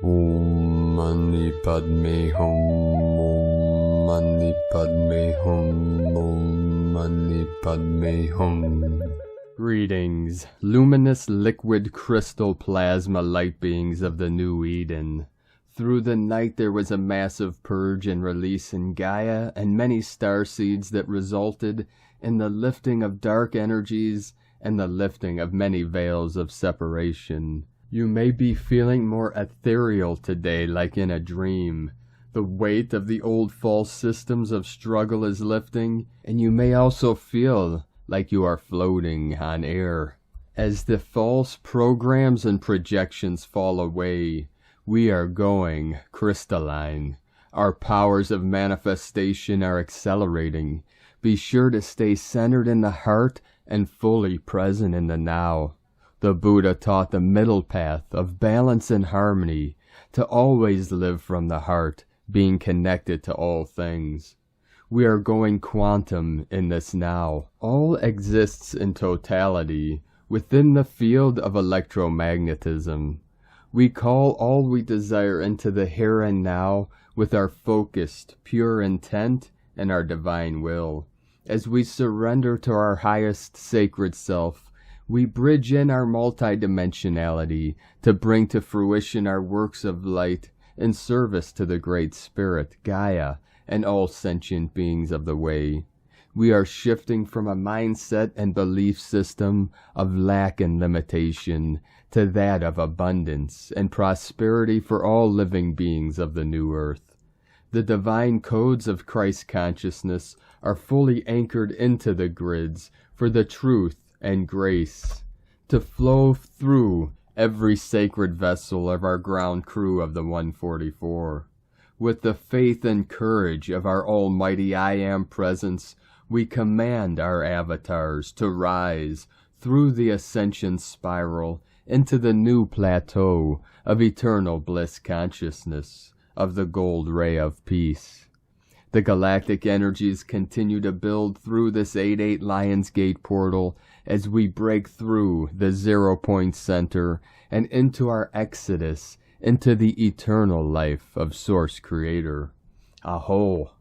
Om Mani Padme Hum. Om Mani Padme Hum. Om Mani Padme Hum. Greetings, luminous liquid crystal plasma light beings of the New Eden. Through the night there was a massive purge and release in Gaia and many star seeds that resulted in the lifting of dark energies and the lifting of many veils of separation. You may be feeling more ethereal today, like in a dream. The weight of the old false systems of struggle is lifting, and you may also feel like you are floating on air. As the false programs and projections fall away, we are going crystalline. Our powers of manifestation are accelerating. Be sure to stay centered in the heart and fully present in the now. The Buddha taught the middle path of balance and harmony, to always live from the heart, being connected to all things. We are going quantum in this now. All exists in totality within the field of electromagnetism. We call all we desire into the here and now with our focused, pure intent and our divine will. As we surrender to our highest sacred self, we bridge in our multidimensionality to bring to fruition our works of light in service to the Great Spirit, Gaia, and all sentient beings of the way. We are shifting from a mindset and belief system of lack and limitation to that of abundance and prosperity for all living beings of the new earth. The divine codes of Christ consciousness are fully anchored into the grids for the truth and grace to flow through every sacred vessel of our ground crew of the 144. With the faith and courage of our almighty I Am presence, we command our avatars to rise through the ascension spiral into the new plateau of eternal bliss consciousness of the gold ray of peace. The galactic energies continue to build through this 8-8 Lionsgate portal as we break through the 0 point center and into our exodus into the eternal life of Source Creator. Aho!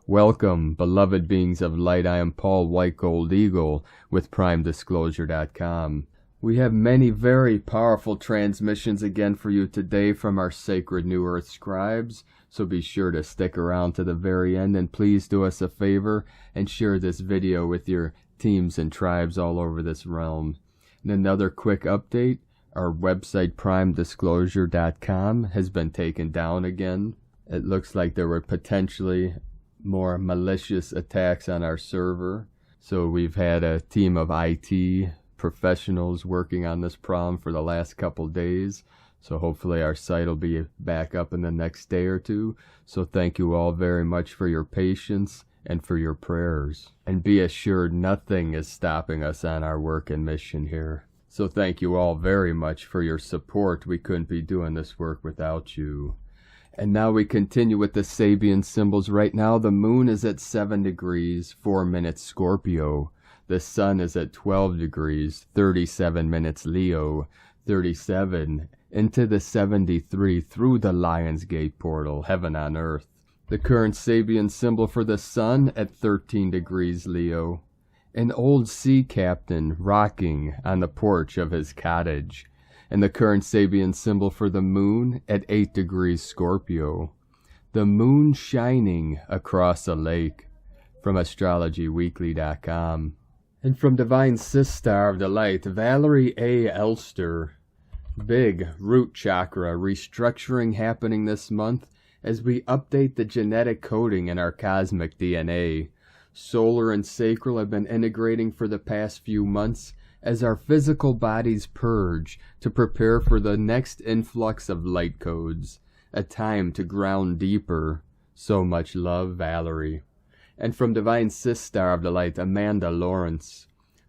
Welcome, beloved beings of light. I am Paul White Gold Eagle with PrimeDisclosure.com. We have many very powerful transmissions again for you today from our sacred New Earth scribes, so be sure to stick around to the very end, and please do us a favor and share this video with your teams and tribes all over this realm. And another quick update, our website PrimeDisclosure.com has been taken down again. It looks like there were potentially more malicious attacks on our server, so we've had a team of IT professionals working on this problem for the last couple days, so hopefully our site will be back up in the next day or two. So thank you all very much for your patience and for your prayers, and be assured nothing is stopping us on our work and mission here. So thank you all very much for your support. We couldn't be doing this work without you. And now we continue with the Sabian symbols. Right now the moon is at 7 degrees, 4 minutes Scorpio. The sun is at 12 degrees, 37 minutes Leo, 37 into the 73 through the Lionsgate portal, heaven on earth. The current Sabian symbol for the sun at 13 degrees Leo. An old sea captain rocking on the porch of his cottage. And the current Sabian symbol for the moon at 8 degrees Scorpio. The moon shining across a lake, from AstrologyWeekly.com. And from Divine Sistar of the Light, Valerie A. Elster. Big root chakra restructuring happening this month as we update the genetic coding in our cosmic DNA. Solar and sacral have been integrating for the past few months as our physical bodies purge to prepare for the next influx of light codes. A time to ground deeper. So much love, Valerie. And from Divine Sistar of the Light, Amanda Lawrence.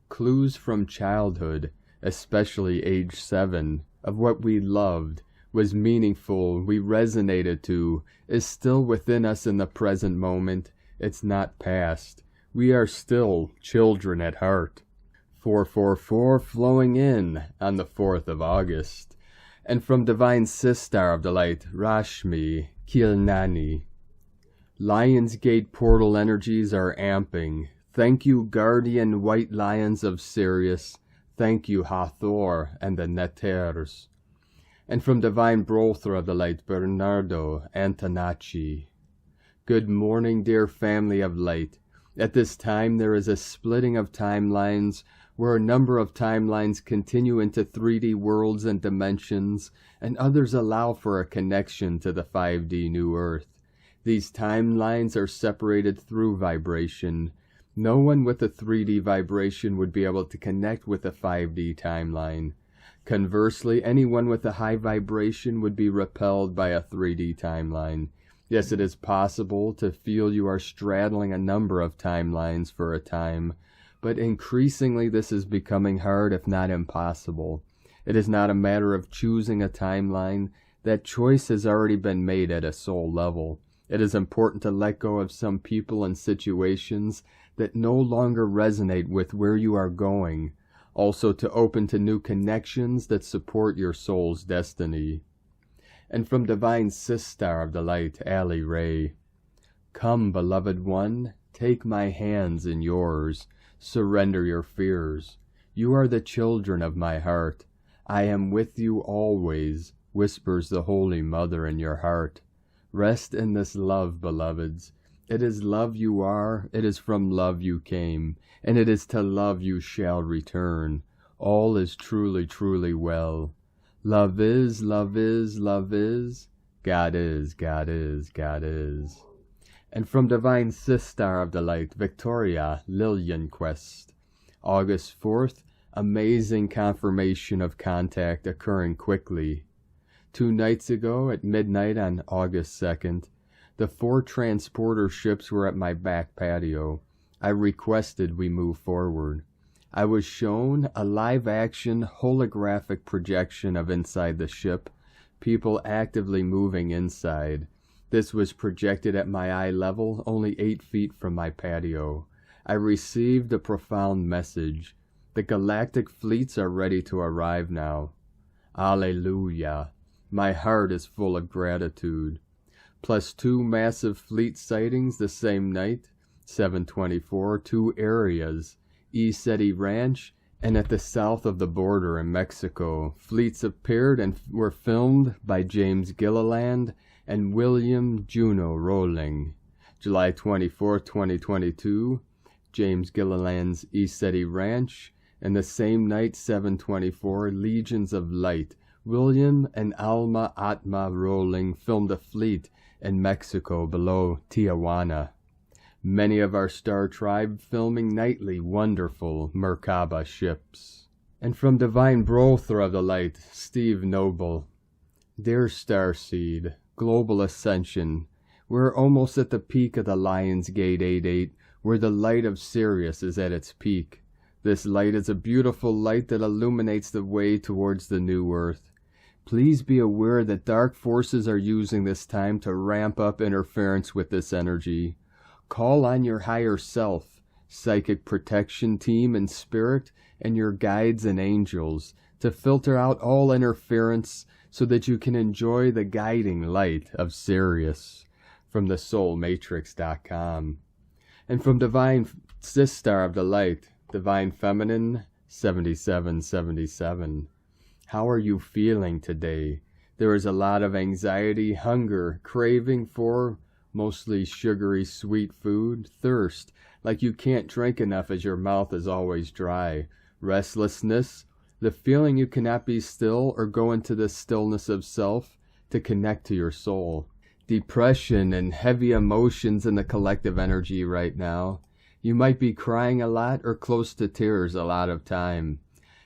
Clues from childhood, especially age 7, of what we loved, was meaningful, we resonated to, is still within us in the present moment. It's not past. We are still children at heart. 444 flowing in on the 4th of August. And from Divine Sistar of the Light, Rashmi Kilnani. Lion's Gate portal energies are amping. Thank you, guardian white lions of Sirius. Thank you, Hathor and the Neters. And from Divine Brother of the Light, Bernardo Antonacci. Good morning, dear family of light. At this time, there is a splitting of timelines where a number of timelines continue into 3D worlds and dimensions, and others allow for a connection to the 5D New Earth. These timelines are separated through vibration. No one with a 3D vibration would be able to connect with a 5D timeline. Conversely, anyone with a high vibration would be repelled by a 3D timeline. Yes, it is possible to feel you are straddling a number of timelines for a time, but increasingly this is becoming hard, if not impossible. It is not a matter of choosing a timeline. That choice has already been made at a soul level. It is important to let go of some people and situations that no longer resonate with where you are going. Also to open to new connections that support your soul's destiny. And from Divine Sistar of the Light, Ali Ray. Come, beloved one, take my hands in yours. Surrender your fears. You are the children of my heart. I am with you always, whispers the Holy Mother in your heart. Rest in this love, beloveds. It is love you are, it is from love you came, and it is to love you shall return. All is truly, truly well. Love is, love is, love is. God is, God is, God is. And from Divine Sistar of the Light, Victoria Lillianquest. August 4th, amazing confirmation of contact occurring quickly. 2 nights ago, at midnight on August 2nd, the 4 transporter ships were at my back patio. I requested we move forward. I was shown a live-action holographic projection of inside the ship, people actively moving inside. This was projected at my eye level, only 8 feet from my patio. I received a profound message. The galactic fleets are ready to arrive now. Alleluia. My heart is full of gratitude. Plus 2 massive fleet sightings the same night, 7/24, 2 areas, City Ranch, and at the south of the border in Mexico. Fleets appeared and were filmed by James Gilliland and William Juno Rowling. July 24, 2022, James Gilliland's City Ranch, and the same night, 7/24, Legions of Light. William and Alma Atma Rowling filmed a fleet in Mexico below Tijuana. Many of our star tribe filming nightly wonderful Merkaba ships. And from Divine Brother of the Light, Steve Noble. Dear Starseed, Global Ascension, we're almost at the peak of the Lion's Gate 88, where the light of Sirius is at its peak. This light is a beautiful light that illuminates the way towards the new Earth. Please be aware that dark forces are using this time to ramp up interference with this energy. Call on your higher self, psychic protection team and spirit, and your guides and angels to filter out all interference so that you can enjoy the guiding light of Sirius. From thesoulmatrix.com. And from Divine Sistar of the Light, Divine Feminine 7777. How are you feeling today? There is a lot of anxiety, hunger, craving for mostly sugary sweet food, thirst, like you can't drink enough as your mouth is always dry, restlessness, the feeling you cannot be still or go into the stillness of self to connect to your soul, depression and heavy emotions in the collective energy right now. You might be crying a lot or close to tears a lot of time,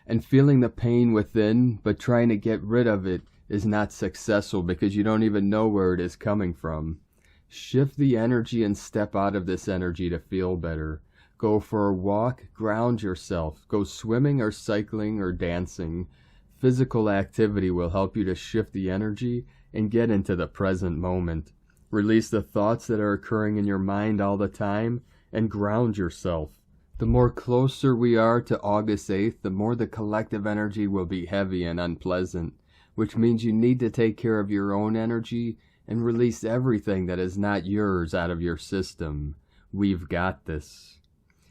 and feeling the pain within, but trying to get rid of it is not successful because you don't even know where it is coming from. Shift the energy and step out of this energy to feel better. Go for a walk, ground yourself. Go swimming or cycling or dancing. Physical activity will help you to shift the energy and get into the present moment. Release the thoughts that are occurring in your mind all the time and ground yourself. The more closer we are to August 8th, the more the collective energy will be heavy and unpleasant. which means you need to take care of your own energy and release everything that is not yours out of your system. We've got this.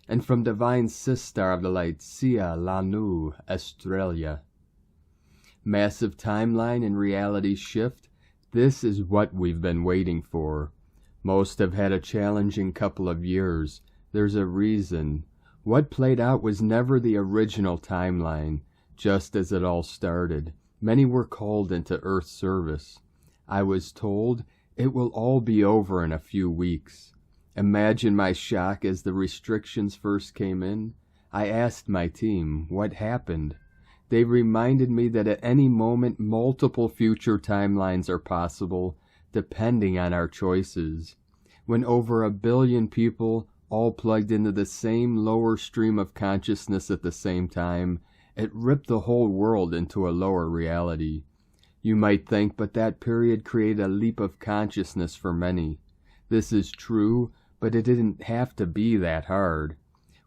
And from Divine Sister of the Light, Sia Lanu, Australia. Massive timeline and reality shift. This is what we've been waiting for. Most have had a challenging couple of years. There's a reason. What played out was never the original timeline, just as it all started. Many were called into Earth service. I was told it will all be over in a few weeks. Imagine my shock as the restrictions first came in. I asked my team what happened. They reminded me that at any moment multiple future timelines are possible, depending on our choices. When over 1 billion people all plugged into the same lower stream of consciousness at the same time, it ripped the whole world into a lower reality. You might think, but that period created a leap of consciousness for many. This is true, but it didn't have to be that hard.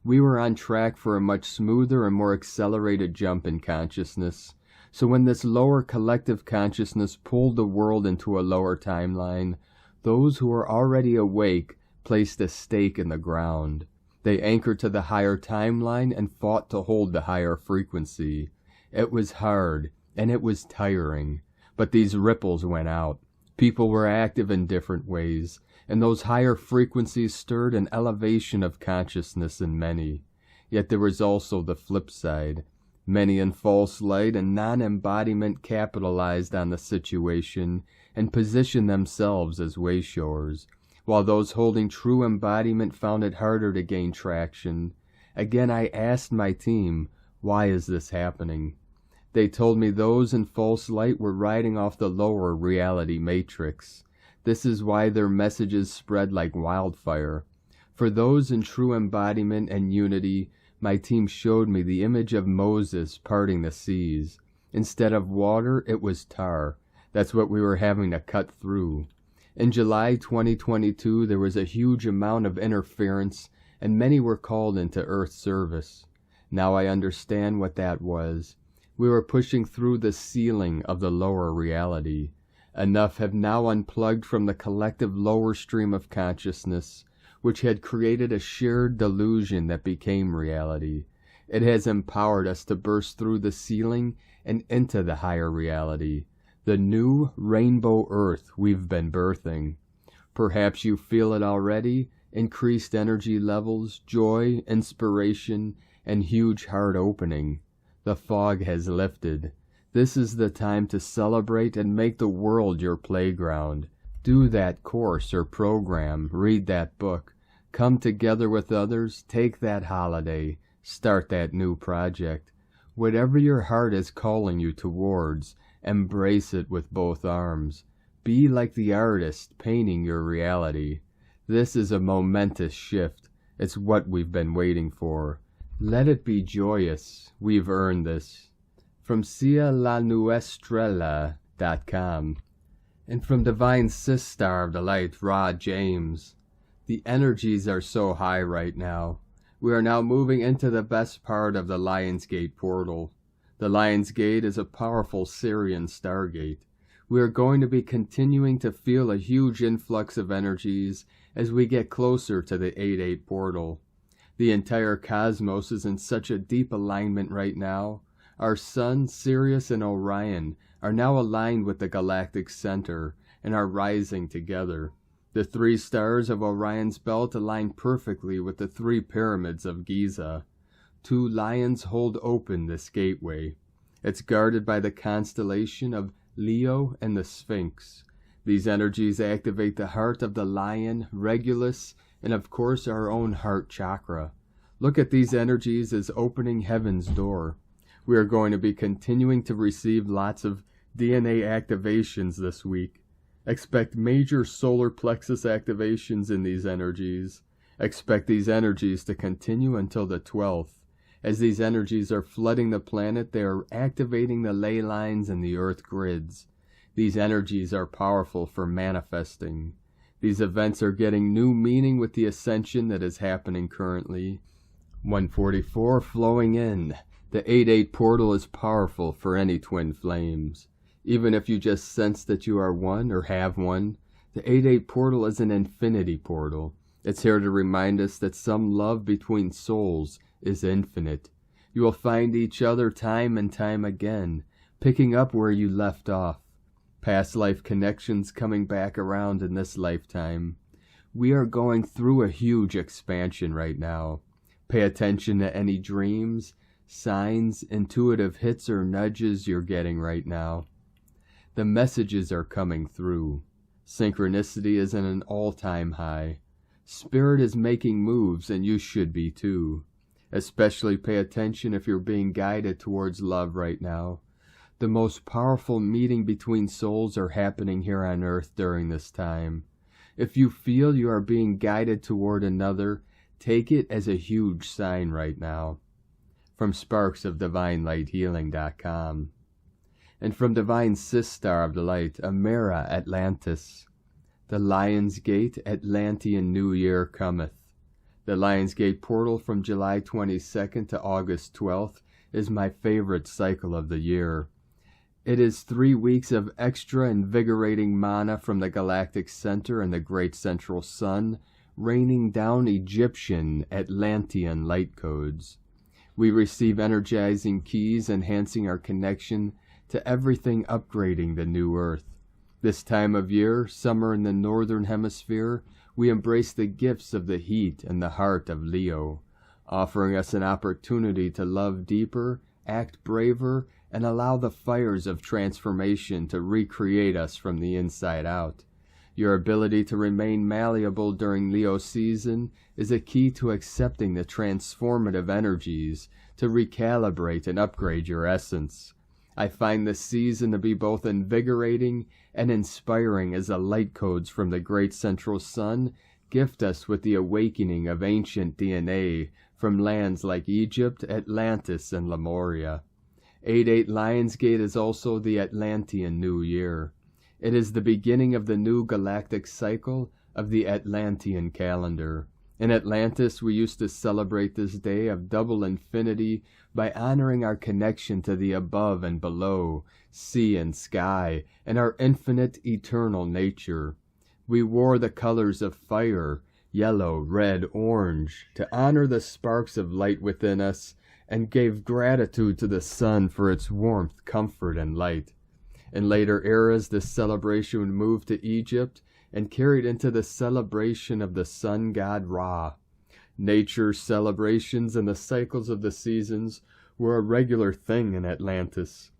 We were on track for a much smoother and more accelerated jump in consciousness. So when this lower collective consciousness pulled the world into a lower timeline, those who were already awake placed a stake in the ground. They anchored to the higher timeline and fought to hold the higher frequency. It was hard, and it was tiring, but these ripples went out. People were active in different ways, and those higher frequencies stirred an elevation of consciousness in many. Yet there was also the flip side. Many in false light and non-embodiment capitalized on the situation and positioned themselves as wayshowers, while those holding true embodiment found it harder to gain traction. Again, I asked my team, why is this happening? They told me those in false light were riding off the lower reality matrix. This is why their messages spread like wildfire. For those in true embodiment and unity, my team showed me the image of Moses parting the seas. Instead of water, it was tar. That's what we were having to cut through. In July 2022, there was a huge amount of interference, and many were called into Earth service. Now I understand what that was. We were pushing through the ceiling of the lower reality. Enough have now unplugged from the collective lower stream of consciousness, which had created a shared delusion that became reality. It has empowered us to burst through the ceiling and into the higher reality, the new rainbow Earth we've been birthing. Perhaps you feel it already, increased energy levels, joy, inspiration, and huge heart opening. The fog has lifted. This is the time to celebrate and make the world your playground. Do that course or program, read that book, come together with others, take that holiday, start that new project. Whatever your heart is calling you towards, embrace it with both arms. Be like the artist painting your reality. This is a momentous shift. It's what we've been waiting for. Let it be joyous. We've earned this. From sialanuestrella.com. And from Divine Sister of the Light, Ra James. The energies are so high right now. We are now moving into the best part of the Lion's Gate portal. The Lion's Gate is a powerful Sirian Stargate. We are going to be continuing to feel a huge influx of energies as we get closer to the 8-8 portal. The entire cosmos is in such a deep alignment right now. Our Sun, Sirius, and Orion are now aligned with the galactic center and are rising together. The 3 stars of Orion's belt align perfectly with the 3 pyramids of Giza. 2 lions hold open this gateway. It's guarded by the constellation of Leo and the Sphinx. These energies activate the heart of the lion, Regulus, and of course our own heart chakra. Look at these energies as opening heaven's door. We are going to be continuing to receive lots of DNA activations this week. Expect major solar plexus activations in these energies. Expect these energies to continue until the 12th. As these energies are flooding the planet, they are activating the ley lines and the earth grids. These energies are powerful for manifesting. These events are getting new meaning with the ascension that is happening currently. 144 flowing in. The 8-8 portal is powerful for any twin flames. Even if you just sense that you are one or have one, the 8-8 portal is an infinity portal. It's here to remind us that some love between souls is infinite. You will find each other time and time again, picking up where you left off. Past life connections coming back around in this lifetime. We are going through a huge expansion right now. Pay attention to any dreams, signs, intuitive hits or nudges you're getting right now. The messages are coming through. Synchronicity is at an all-time high. Spirit is making moves, and you should be too. Especially pay attention if you're being guided towards love right now. The most powerful meeting between souls are happening here on Earth during this time. If you feel you are being guided toward another, take it as a huge sign right now. From sparksofdivinelighthealing.com. And from Divine Sistar of the Light, Amera Atlantis. The Lion's Gate Atlantean New Year cometh. The Lion's Gate portal from July 22nd to August 12th is my favorite cycle of the year. It is 3 weeks of extra invigorating mana from the Galactic Center and the Great Central Sun, raining down Egyptian Atlantean light codes. We receive energizing keys enhancing our connection to everything upgrading the new Earth. This time of year, summer in the Northern Hemisphere, we embrace the gifts of the heat and the heart of Leo, offering us an opportunity to love deeper, act braver, and allow the fires of transformation to recreate us from the inside out. Your ability to remain malleable during Leo season is a key to accepting the transformative energies to recalibrate and upgrade your essence. I find this season to be both invigorating and inspiring as the light codes from the Great Central Sun gift us with the awakening of ancient DNA from lands like Egypt, Atlantis, and Lemuria. 8-8 Lionsgate is also the Atlantean New Year. It is the beginning of the new galactic cycle of the Atlantean calendar. In Atlantis, we used to celebrate this day of double infinity by honoring our connection to the above and below, sea and sky, and our infinite eternal nature. We wore the colors of fire, yellow, red, orange, to honor the sparks of light within us, and gave gratitude to the sun for its warmth, comfort, and light. In later eras, this celebration would move to Egypt and carried into the celebration of the sun god Ra. Nature's celebrations and the cycles of the seasons were a regular thing in Atlantis.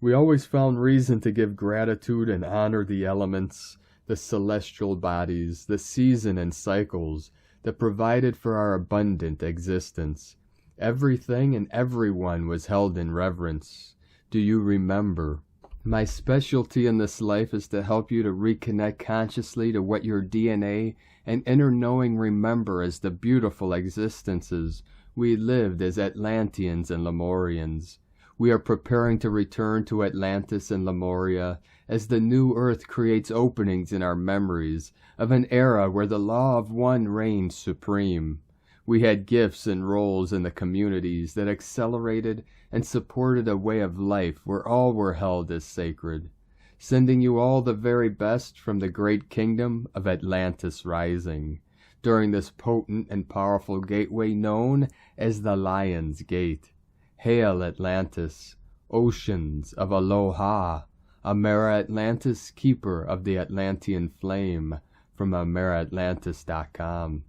We always found reason to give gratitude and honor the elements, the celestial bodies, the season and cycles that provided for our abundant existence. Everything and everyone was held in reverence. Do you remember? My specialty in this life is to help you to reconnect consciously to what your DNA and inner knowing remember as the beautiful existences we lived as Atlanteans and Lemurians. We are preparing to return to Atlantis and Lemuria as the new Earth creates openings in our memories of an era where the law of one reigned supreme. We had gifts and roles in the communities that accelerated and supported a way of life where all were held as sacred, sending you all the very best from the great kingdom of Atlantis rising, during this potent and powerful gateway known as the Lion's Gate. Hail Atlantis, oceans of aloha, Amera Atlantis, keeper of the Atlantean flame, from AmeraAtlantis.com.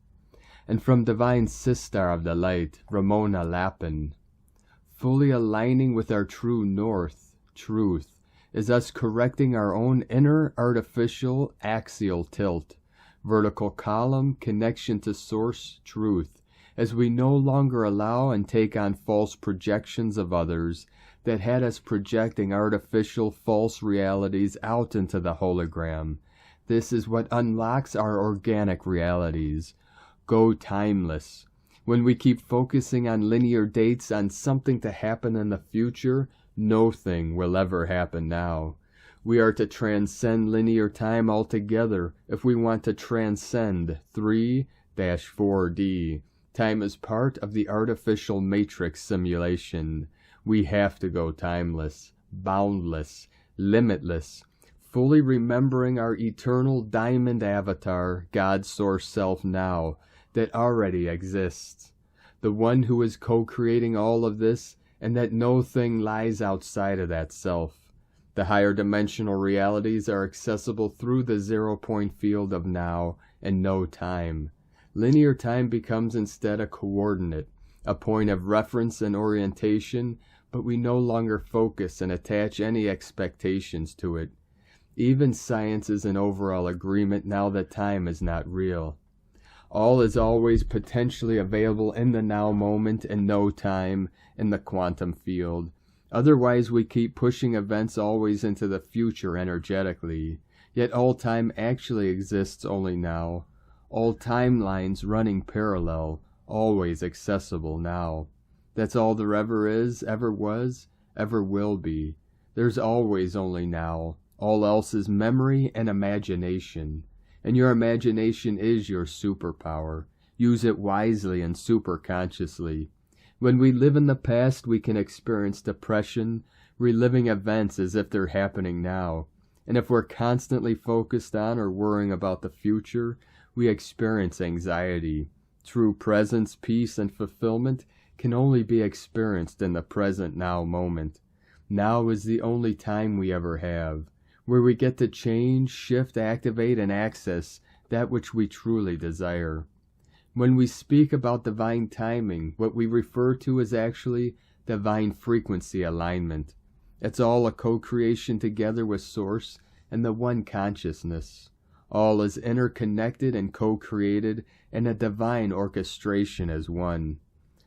And from Divine Sistar of the Light, Ramona Lappin. Fully aligning with our true north, truth, is us correcting our own inner artificial axial tilt, vertical column connection to source truth, as we no longer allow and take on false projections of others that had us projecting artificial false realities out into the hologram. This is what unlocks our organic realities. Go timeless. When we keep focusing on linear dates on something to happen in the future, no thing will ever happen now. We are to transcend linear time altogether if we want to transcend 3-4D. Time is part of the artificial matrix simulation. We have to go timeless, boundless, limitless, fully remembering our eternal diamond avatar, God Source Self now, that already exists. The one who is co-creating all of this, and that no thing lies outside of that self. The higher dimensional realities are accessible through the 0-point field of now and no time. Linear time becomes instead a coordinate, a point of reference and orientation, but we no longer focus and attach any expectations to it. Even science is in overall agreement now that time is not real. All is always potentially available in the now moment and no time in the quantum field. Otherwise, we keep pushing events always into the future energetically. Yet all time actually exists only now. All timelines running parallel, always accessible now. That's all there ever is, ever was, ever will be. There's always only now. All else is memory and imagination. And your imagination is your superpower. Use it wisely and superconsciously. When we live in the past, we can experience depression, reliving events as if they're happening now. And if we're constantly focused on or worrying about the future, we experience anxiety. True presence, peace, and fulfillment can only be experienced in the present now moment. Now is the only time we ever have, where we get to change, shift, activate, and access that which we truly desire. When we speak about divine timing, what we refer to is actually divine frequency alignment. It's all a co-creation together with Source and the one consciousness. All is interconnected and co-created, and a divine orchestration as one.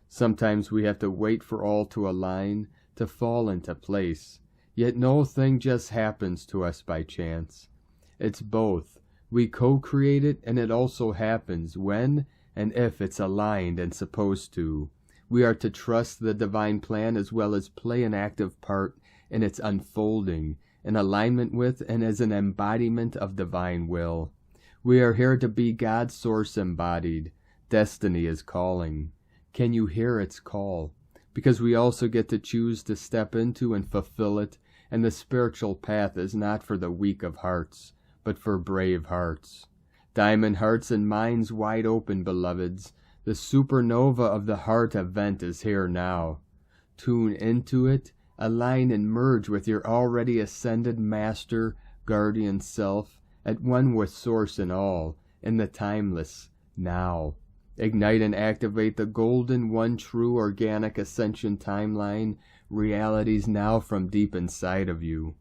Sometimes we have to wait for all to align, to fall into place. Yet no thing just happens to us by chance. It's both. We co-create it, and it also happens when and if it's aligned and supposed to. We are to trust the divine plan as well as play an active part in its unfolding, in alignment with and as an embodiment of divine will. We are here to be God's source embodied. Destiny is calling. Can you hear its call? Because we also get to choose to step into and fulfill it, and the spiritual path is not for the weak of hearts, but for brave hearts. Diamond hearts and minds wide open, beloveds. The supernova of the heart event is here now. Tune into it, align and merge with your already ascended master, guardian self, at one with Source and all, in the timeless now. Ignite and activate the golden, one true organic ascension timeline, realities now from deep inside of you.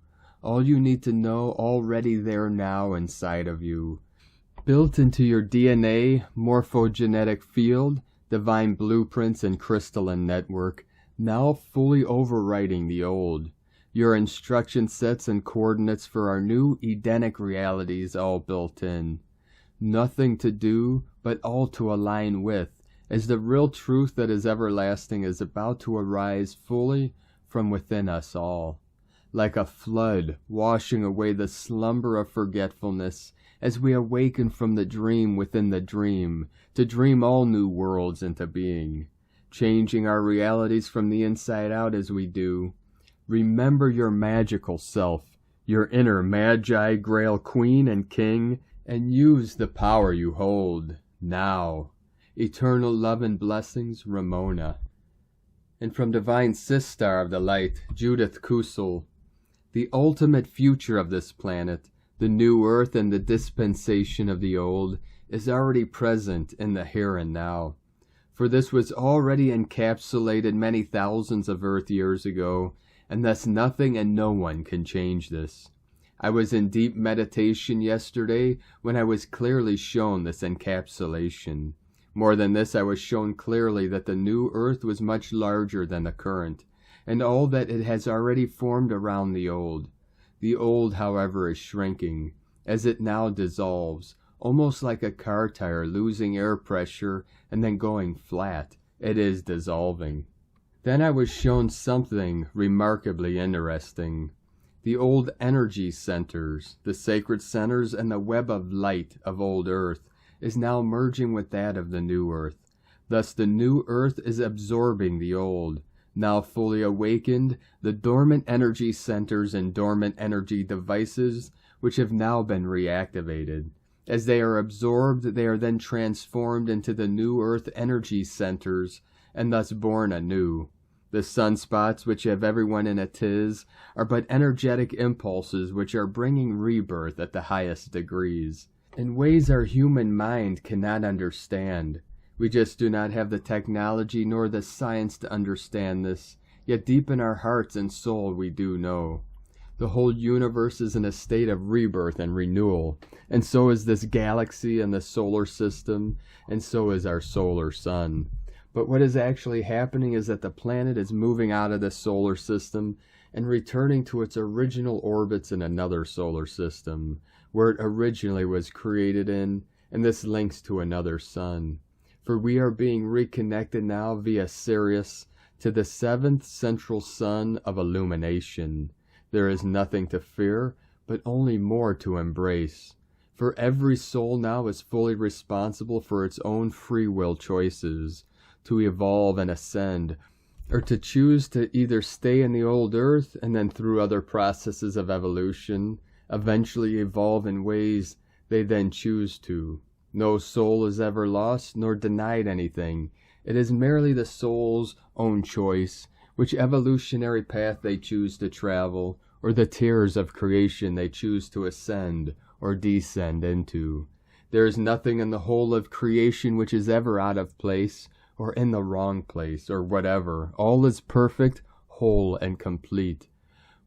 All you need to know already there now inside of you. Built into your DNA, morphogenetic field, divine blueprints and crystalline network, now fully overwriting the old. Your instruction sets and coordinates for our new Edenic realities all built in. Nothing to do, but all to align with, as the real truth that is everlasting is about to arise fully from within us all. Like a flood, washing away the slumber of forgetfulness, as we awaken from the dream within the dream, to dream all new worlds into being, changing our realities from the inside out as we do. Remember your magical self, your inner Magi, Grail Queen and King, and use the power you hold, now. Eternal love and blessings, Ramona. And from Divine Sistar of the Light, Judith Kusel. The ultimate future of this planet, the new earth and the dispensation of the old, is already present in the here and now. For this was already encapsulated many thousands of Earth years ago, and thus nothing and no one can change this. I was in deep meditation yesterday when I was clearly shown this encapsulation. More than this, I was shown clearly that the new Earth was much larger than the current, and all that it has already formed around the old. The old, however, is shrinking, as it now dissolves, almost like a car tire losing air pressure and then going flat. It is dissolving. Then I was shown something remarkably interesting. The old energy centers, the sacred centers and the web of light of old Earth, is now merging with that of the new Earth. Thus the new Earth is absorbing the old. Now fully awakened, the dormant energy centers and dormant energy devices, which have now been reactivated. As they are absorbed, they are then transformed into the new earth energy centers, and thus born anew. The sunspots which have everyone in a tiz are but energetic impulses which are bringing rebirth at the highest degrees, in ways our human mind cannot understand. We just do not have the technology nor the science to understand this, yet deep in our hearts and soul we do know. The whole universe is in a state of rebirth and renewal, and so is this galaxy and the solar system, and so is our solar sun. But what is actually happening is that the planet is moving out of the solar system and returning to its original orbits in another solar system, where it originally was created in, and this links to another sun. For we are being reconnected now via Sirius to the seventh central sun of illumination. There is nothing to fear, but only more to embrace. For every soul now is fully responsible for its own free will choices, to evolve and ascend, or to choose to either stay in the old earth and then through other processes of evolution, eventually evolve in ways they then choose to. No soul is ever lost nor denied anything. It is merely the soul's own choice, which evolutionary path they choose to travel, or the tiers of creation they choose to ascend or descend into. There is nothing in the whole of creation which is ever out of place, or in the wrong place, or whatever. All is perfect, whole, and complete.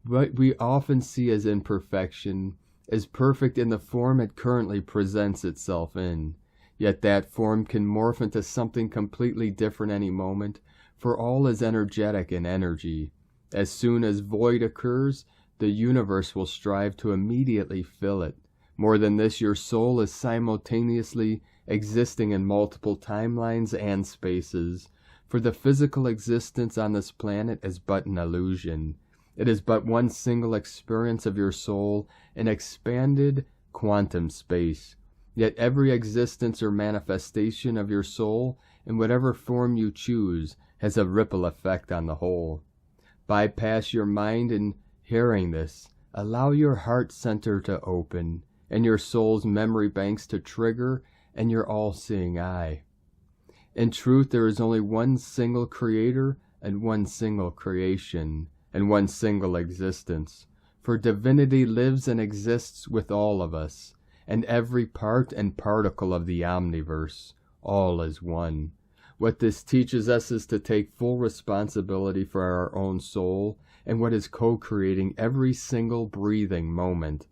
What we often see as imperfection is perfect in the form it currently presents itself in. Yet that form can morph into something completely different any moment, for all is energetic in energy. As soon as void occurs, the universe will strive to immediately fill it. More than this, your soul is simultaneously existing in multiple timelines and spaces, for the physical existence on this planet is but an illusion. It is but one single experience of your soul in expanded quantum space. Yet every existence or manifestation of your soul, in whatever form you choose, has a ripple effect on the whole. Bypass your mind in hearing this. Allow your heart center to open, and your soul's memory banks to trigger, and your all-seeing eye. In truth, there is only one single creator, and one single creation, and one single existence. For divinity lives and exists with all of us, and every part and particle of the omniverse. All is one. What this teaches us is to take full responsibility for our own soul, and what is co-creating every single breathing moment,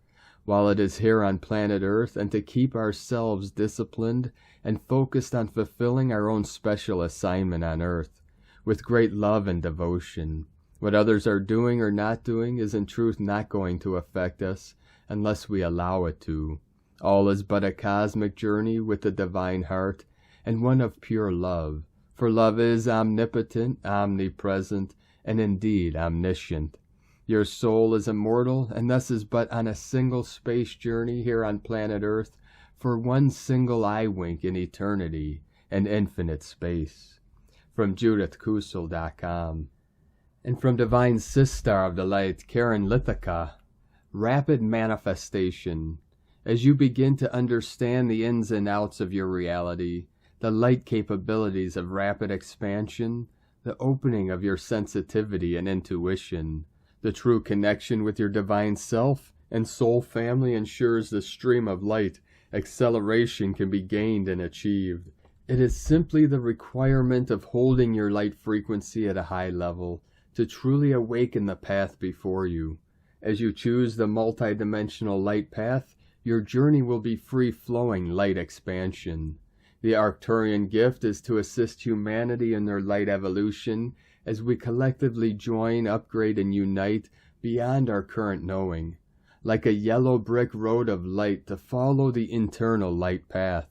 while it is here on planet Earth, and to keep ourselves disciplined and focused on fulfilling our own special assignment on Earth, with great love and devotion. What others are doing or not doing is in truth not going to affect us unless we allow it to. All is but a cosmic journey with the divine heart, and one of pure love, for love is omnipotent, omnipresent, and indeed omniscient. Your soul is immortal, and thus is but on a single space journey here on planet Earth for one single eye wink in eternity and infinite space. From JudithKusel.com. And from Divine Sistar of the Light, Karen Lithica, Rapid Manifestation. As you begin to understand the ins and outs of your reality, the light capabilities of rapid expansion, the opening of your sensitivity and intuition, the true connection with your divine self and soul family ensures the stream of light acceleration can be gained and achieved. It is simply the requirement of holding your light frequency at a high level to truly awaken the path before you. As you choose the multidimensional light path, your journey will be free-flowing light expansion. The Arcturian gift is to assist humanity in their light evolution as we collectively join, upgrade, and unite beyond our current knowing, like a yellow brick road of light to follow the internal light path,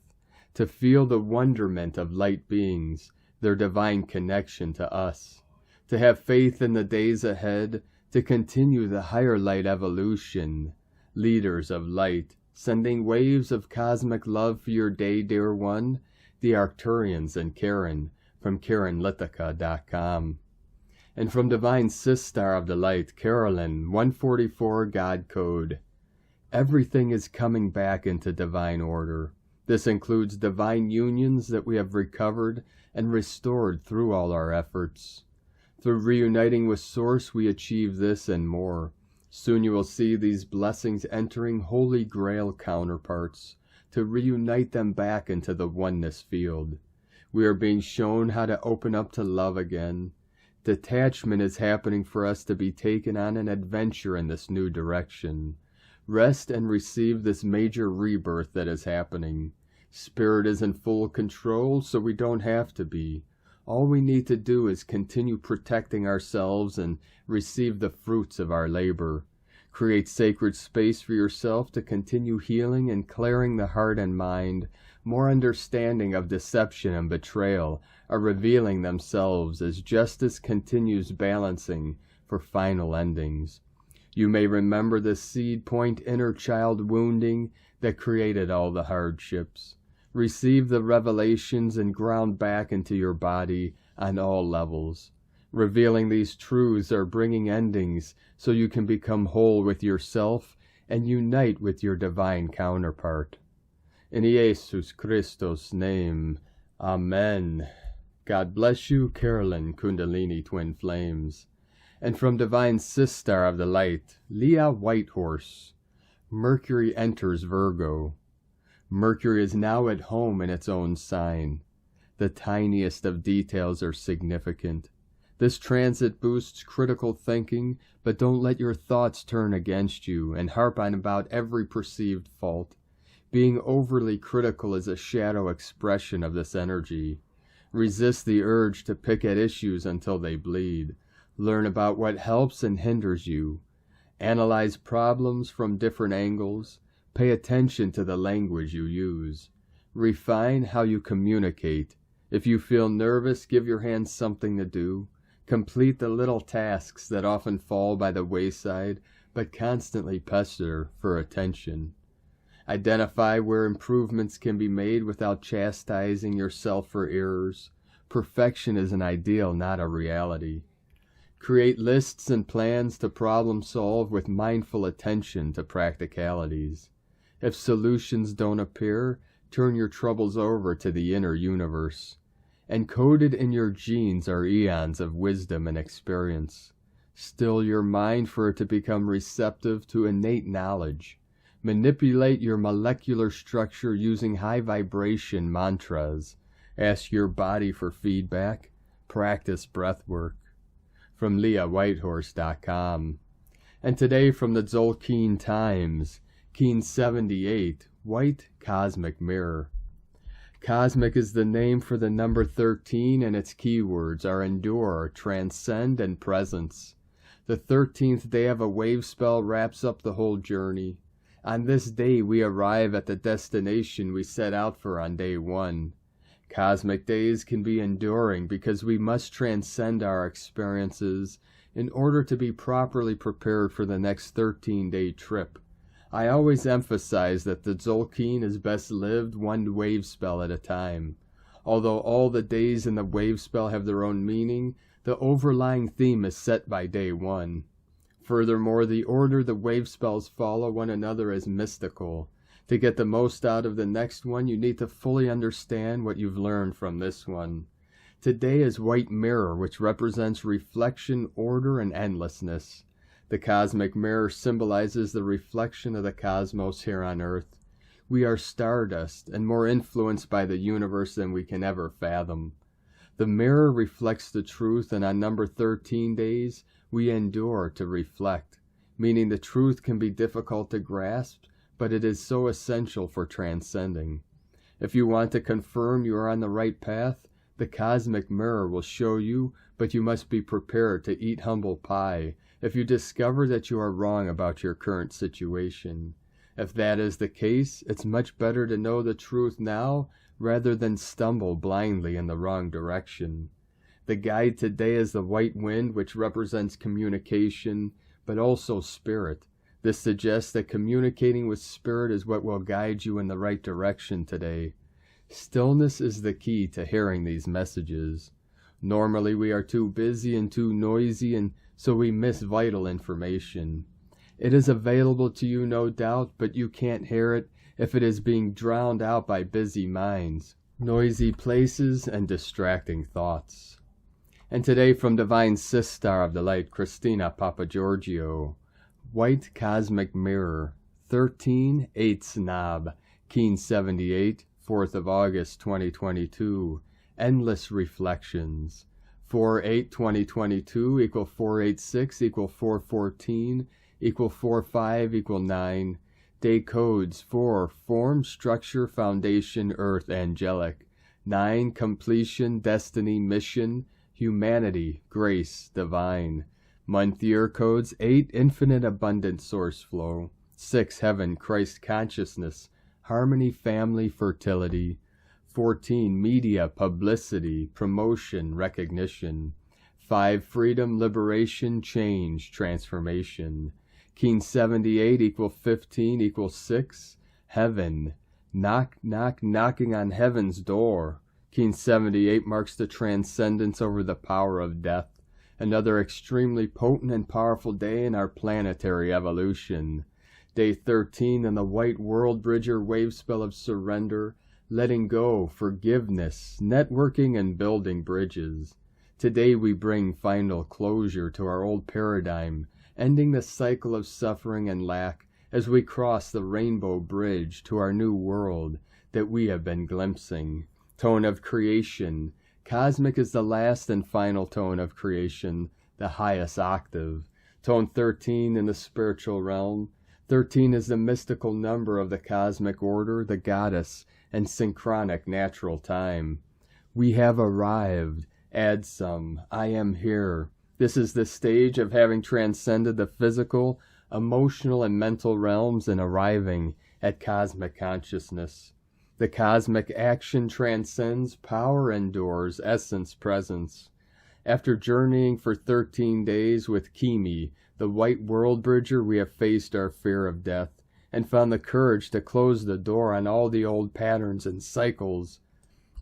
to feel the wonderment of light beings, their divine connection to us, to have faith in the days ahead, to continue the higher light evolution, leaders of light, sending waves of cosmic love for your day, dear one, the Arcturians and Karen, from KarenLithica.com. And from Divine Sistar of the Light, Carolyn, 144 God Code. Everything is coming back into divine order. This includes divine unions that we have recovered and restored through all our efforts. Through reuniting with Source, we achieve this and more. Soon you will see these blessings entering Holy Grail counterparts to reunite them back into the oneness field. We are being shown how to open up to love again. Detachment is happening for us to be taken on an adventure in this new direction. Rest and receive this major rebirth that is happening. Spirit is in full control, so we don't have to be. All we need to do is continue protecting ourselves and receive the fruits of our labor. Create sacred space for yourself to continue healing and clearing the heart and mind. More understanding of deception and betrayal are revealing themselves as justice continues balancing for final endings. You may remember the seed point inner child wounding that created all the hardships. Receive the revelations and ground back into your body on all levels. Revealing these truths are bringing endings so you can become whole with yourself and unite with your divine counterpart. In Jesus Christos' name, Amen. God bless you, Carolyn, Kundalini Twin Flames. And from Divine Sistar of the Light, Leah Whitehorse. Mercury enters Virgo. Mercury is now at home in its own sign. The tiniest of details are significant. This transit boosts critical thinking, but don't let your thoughts turn against you and harp on about every perceived fault. Being overly critical is a shadow expression of this energy. Resist the urge to pick at issues until they bleed. Learn about what helps and hinders you. Analyze problems from different angles. Pay attention to the language you use. Refine how you communicate. If you feel nervous, give your hands something to do. Complete the little tasks that often fall by the wayside, but constantly pester for attention. Identify where improvements can be made without chastising yourself for errors. Perfection is an ideal, not a reality. Create lists and plans to problem solve with mindful attention to practicalities. If solutions don't appear, turn your troubles over to the inner universe. Encoded in your genes are eons of wisdom and experience. Still your mind for it to become receptive to innate knowledge. Manipulate your molecular structure using high vibration mantras. Ask your body for feedback. Practice breath work. From LeahWhitehorse.com. And today from the Tzolk'in Times, Keen 78, White Cosmic Mirror. Cosmic is the name for the number 13, and its keywords are endure, transcend, and presence. The 13th day of a wave spell wraps up the whole journey. On this day we arrive at the destination we set out for on day 1. Cosmic days can be enduring because we must transcend our experiences in order to be properly prepared for the next 13-day trip. I always emphasize that the Tzolk'in is best lived one wave spell at a time. Although all the days in the wave spell have their own meaning, the overlying theme is set by day 1. Furthermore, the order the wave spells follow one another is mystical. To get the most out of the next one, you need to fully understand what you've learned from this one. Today is White Mirror, which represents reflection, order, and endlessness. The cosmic mirror symbolizes the reflection of the cosmos here on Earth. We are stardust and more influenced by the universe than we can ever fathom. The mirror reflects the truth, and on number 13 days, we endure to reflect, meaning the truth can be difficult to grasp, but it is so essential for transcending. If you want to confirm you are on the right path, the cosmic mirror will show you, but you must be prepared to eat humble pie if you discover that you are wrong about your current situation. If that is the case, it's much better to know the truth now rather than stumble blindly in the wrong direction. The guide today is the white wind, which represents communication, but also spirit. This suggests that communicating with spirit is what will guide you in the right direction today. Stillness is the key to hearing these messages. Normally we are too busy and too noisy, and so we miss vital information. It is available to you, no doubt, but you can't hear it if it is being drowned out by busy minds, noisy places, and distracting thoughts. And today from Divine Sister of the Light, Christina Papagiorgio, White Cosmic Mirror, 13 8 Nab, Keen 78, 4th of August 2022, Endless Reflections, 4/8/2022 equal 486 equal 414 equal 45 equal 9. Day codes 4 Form, Structure, Foundation, Earth, Angelic. 9 Completion, Destiny, Mission, Humanity, Grace, Divine. Month year codes 8 Infinite Abundant Source Flow. 6 Heaven, Christ Consciousness, Harmony, Family, Fertility. 14 Media, Publicity, Promotion, Recognition. 5 Freedom, Liberation, Change, Transformation. Keen 78 equal 15 equal 6. Heaven. Knock, knock, knocking on heaven's door. Keen 78 marks the transcendence over the power of death. Another extremely potent and powerful day in our planetary evolution. Day 13 in the White World Bridger wave spell of surrender, letting go, forgiveness, networking, and building bridges. Today we bring final closure to our old paradigm, ending the cycle of suffering and lack as we cross the rainbow bridge to our new world that we have been glimpsing. Tone of creation. Cosmic is the last and final tone of creation, the highest octave. Tone 13 in the spiritual realm. 13 is the mystical number of the cosmic order, the goddess, and synchronic natural time. We have arrived. Add some. I am here. This is the stage of having transcended the physical, emotional, and mental realms and arriving at cosmic consciousness. The cosmic action transcends, power endures, essence presence. After journeying for 13 days with Kimi, the White World Bridger, we have faced our fear of death and found the courage to close the door on all the old patterns and cycles.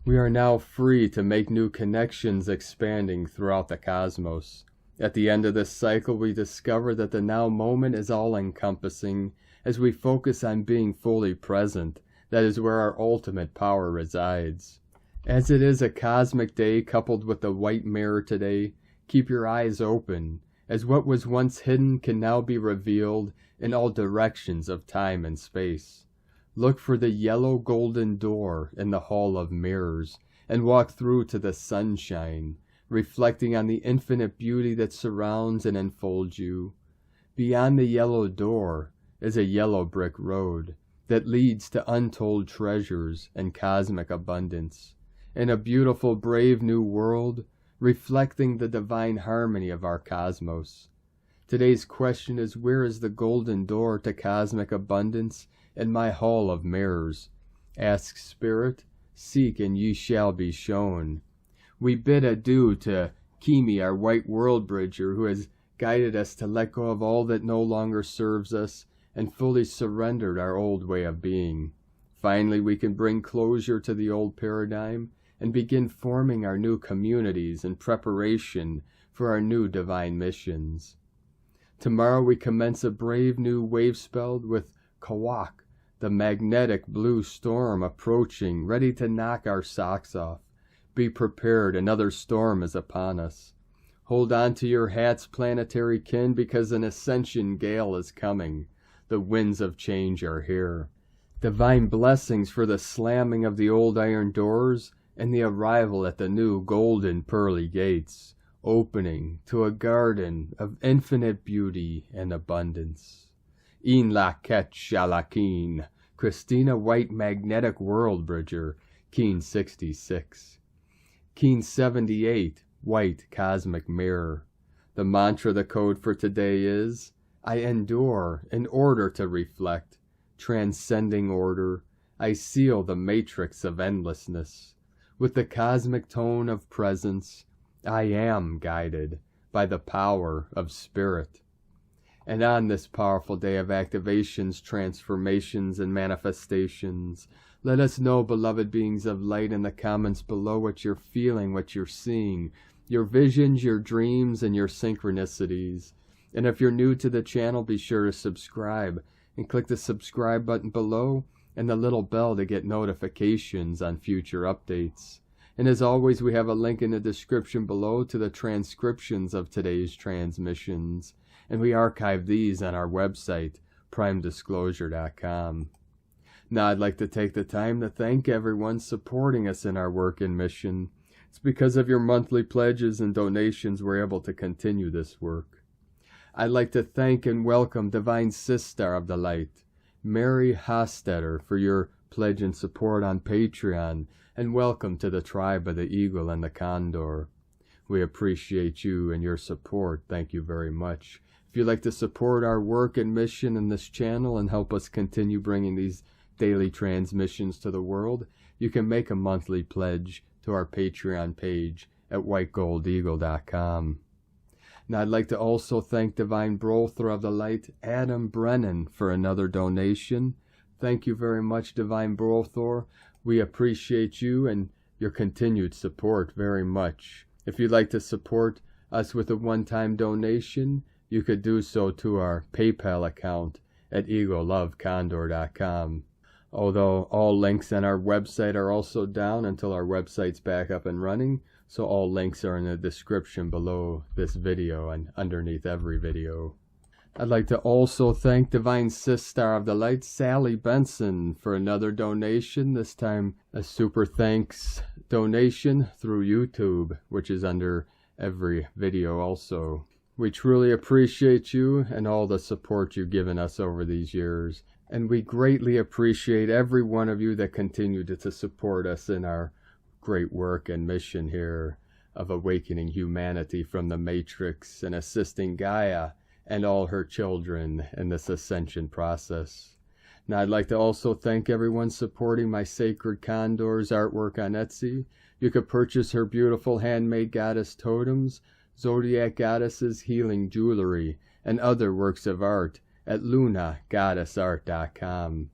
We are now free to make new connections expanding throughout the cosmos. At the end of this cycle, we discover that the now moment is all-encompassing as we focus on being fully present. That is where our ultimate power resides. As it is a cosmic day coupled with the white mirror today, keep your eyes open, as what was once hidden can now be revealed in all directions of time and space. Look for the yellow golden door in the hall of mirrors, and walk through to the sunshine, reflecting on the infinite beauty that surrounds and enfolds you. Beyond the yellow door is a yellow brick road that leads to untold treasures and cosmic abundance, in a beautiful, brave new world, reflecting the divine harmony of our cosmos. Today's question is, where is the golden door to cosmic abundance in my hall of mirrors? Ask Spirit, seek, and ye shall be shown. We bid adieu to Kimi, our White World Bridger, who has guided us to let go of all that no longer serves us and fully surrendered our old way of being. Finally, we can bring closure to the old paradigm and begin forming our new communities in preparation for our new divine missions. Tomorrow we commence a brave new wave spell with Kawak, the magnetic blue storm approaching, ready to knock our socks off. Be prepared, another storm is upon us. Hold on to your hats, planetary kin, because an ascension gale is coming. The winds of change are here. Divine blessings for the slamming of the old iron doors and the arrival at the new golden pearly gates, opening to a garden of infinite beauty and abundance. In la ket shalakin, Christina White Magnetic World Bridger, Keen 66. Keen 78, White Cosmic Mirror. The mantra, the code for today is, I endure in order to reflect. Transcending order, I seal the matrix of endlessness. With the cosmic tone of presence, I am guided by the power of spirit. And on this powerful day of activations, transformations, and manifestations, let us know, beloved beings of light, in the comments below what you're feeling, what you're seeing, your visions, your dreams, and your synchronicities. And if you're new to the channel, be sure to subscribe and click the subscribe button below and the little bell to get notifications on future updates. And as always, we have a link in the description below to the transcriptions of today's transmissions, and we archive these on our website, primedisclosure.com. Now I'd like to take the time to thank everyone supporting us in our work and mission. It's because of your monthly pledges and donations we're able to continue this work. I'd like to thank and welcome Divine Sister of the Light, Mary Hostetter, for your pledge and support on Patreon, and welcome to the tribe of the Eagle and the Condor. We appreciate you and your support. Thank you very much. If you'd like to support our work and mission in this channel and help us continue bringing these daily transmissions to the world, you can make a monthly pledge to our Patreon page at whitegoldeagle.com. Now I'd like to also thank Divine Brother of the Light, Adam Brennan, for another donation. Thank you very much, Divine Brother. We appreciate you and your continued support very much. If you'd like to support us with a one-time donation, you could do so to our PayPal account at eaglelovecondor.com. Although all links on our website are also down until our website's back up and running, so all links are in the description below this video and underneath every video. I'd like to also thank Divine Sister of the Light, Sally Benson, for another donation, this time a super thanks donation through YouTube, which is under every video also. We truly appreciate you and all the support you've given us over these years. And we greatly appreciate every one of you that continue to support us in our great work and mission here of awakening humanity from the Matrix and assisting Gaia and all her children in this ascension process. Now I'd like to also thank everyone supporting my Sacred Condors artwork on Etsy. You could purchase her beautiful handmade goddess totems, zodiac goddesses, healing jewelry, and other works of art at lunagoddessart.com.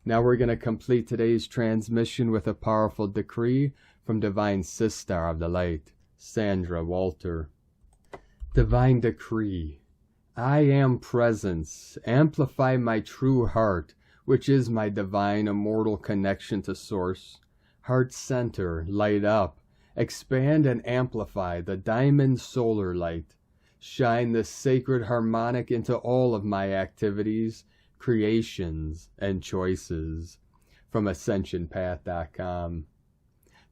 Now we're going to complete today's transmission with a powerful decree from Divine Sister of the Light, Sandra Walter. Divine Decree. I am presence. Amplify my true heart, which is my divine immortal connection to Source. Heart center, light up. Expand and amplify the diamond solar light. Shine this sacred harmonic into all of my activities, creations, and choices. From AscensionPath.com.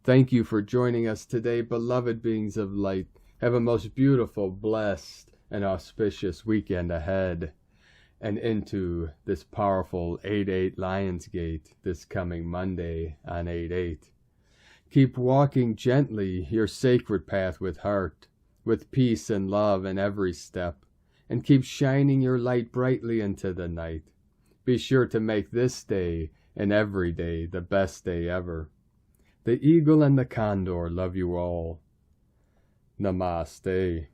Thank you for joining us today, beloved beings of light. Have a most beautiful, blessed, and auspicious weekend ahead, and into this powerful 8/8 Lionsgate this coming Monday on 8/8. Keep walking gently your sacred path with heart, with peace and love in every step, and keep shining your light brightly into the night. Be sure to make this day and every day the best day ever. The Eagle and the Condor love you all. Namaste.